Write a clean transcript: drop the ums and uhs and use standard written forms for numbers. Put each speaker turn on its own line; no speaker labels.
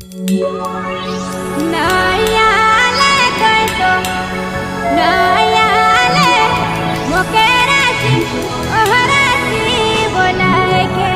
नहीं आले कोई तो नहीं आले मोके राजी ओह राजी बोलाए के